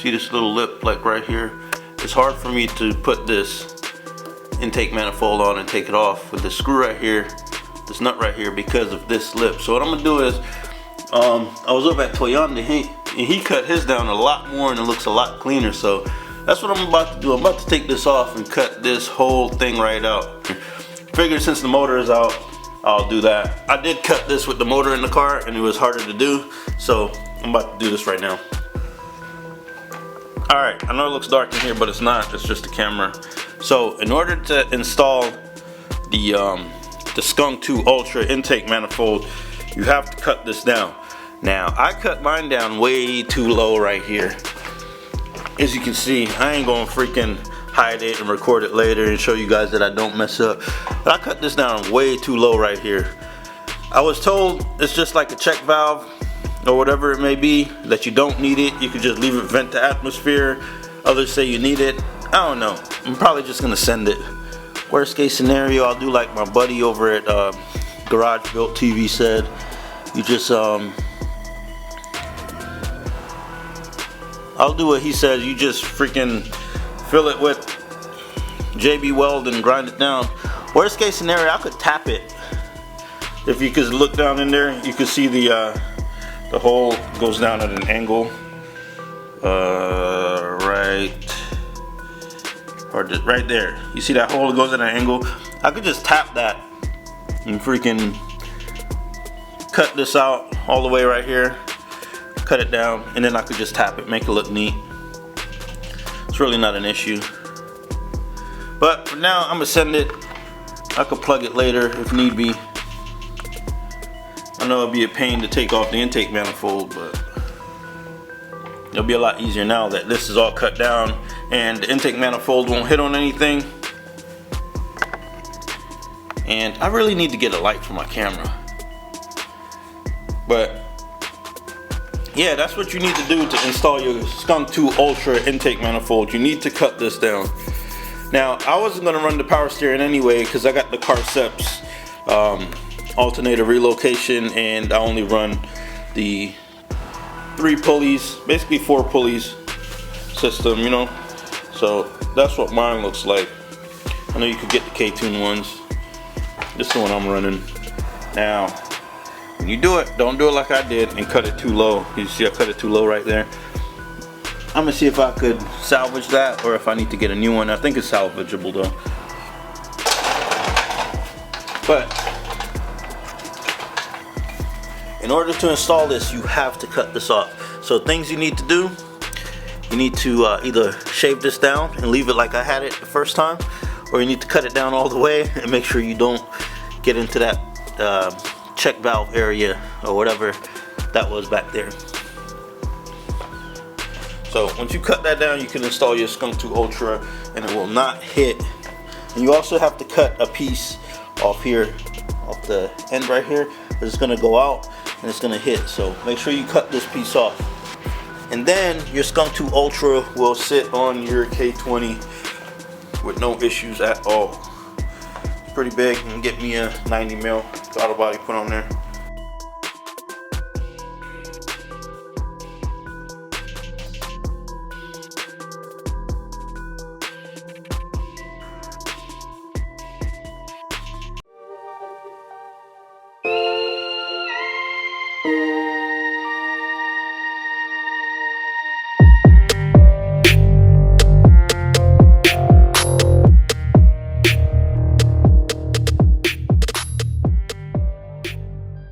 See this little lip like right here? It's hard for me to put this intake manifold on and take it off with this screw right here, this nut right here, because of this lip. So what I'm gonna do is, I was over at Toyota and he cut his down a lot more and it looks a lot cleaner. So that's what I'm about to do. I'm about to take this off and cut this whole thing right out. Figured since the motor is out, I'll do that. I did cut this with the motor in the car and it was harder to do, so I'm about to do this right now. Alright, I know it looks dark in here, but it's not. It's just the camera. So in order to install the SKUNK2 Ultra intake manifold, you have to cut this down. Now, I cut mine down way too low right here. As you can see, I ain't gonna freaking hide it and record it later and show you guys that I don't mess up. But I cut this down way too low right here. I was told it's just like a check valve or whatever it may be, that you don't need it. You could just leave it vent to atmosphere. Others say you need it. I don't know. I'm probably just gonna send it. Worst case scenario, I'll do like my buddy over at Garage Built TV said. You just I'll do what he says. You just freaking fill it with JB Weld and grind it down. Worst case scenario, I could tap it. If you could look down in there, you can see the hole goes down at an angle. Right there. You see that hole goes at an angle? I could just tap that and freaking cut this out all the way right here. Cut it down, and then I could just tap it, make it look neat. It's really not an issue. But for now, I'm gonna send it. I could plug it later if need be. I know it'll be a pain to take off the intake manifold, but it'll be a lot easier now that this is all cut down and the intake manifold won't hit on anything. And I really need to get a light for my camera. But yeah, that's what you need to do to install your SKUNK2 Ultra intake manifold. You need to cut this down. Now, I wasn't going to run the power steering anyway because I got the Carceps alternator relocation, and I only run the 3 pulleys, basically 4 pulleys system, you know. So that's what mine looks like. I know you could get the K-Tune ones. This is the one I'm running. Now, when you do it, don't do it like I did and cut it too low. You see I cut it too low right there. I'm gonna see if I could salvage that or if I need to get a new one. I think it's salvageable though. But in order to install this, you have to cut this off. So things you need to do, you need to either shave this down and leave it like I had it the first time, or you need to cut it down all the way and make sure you don't get into that check valve area or whatever that was back there. So once you cut that down, you can install your SKUNK2 Ultra and it will not hit. And you also have to cut a piece off here, off the end right here. It's gonna go out and it's gonna hit. So make sure you cut this piece off. And then your SKUNK2 Ultra will sit on your K20 with no issues at all. Pretty big, and get me a 90 mil throttle body put on there.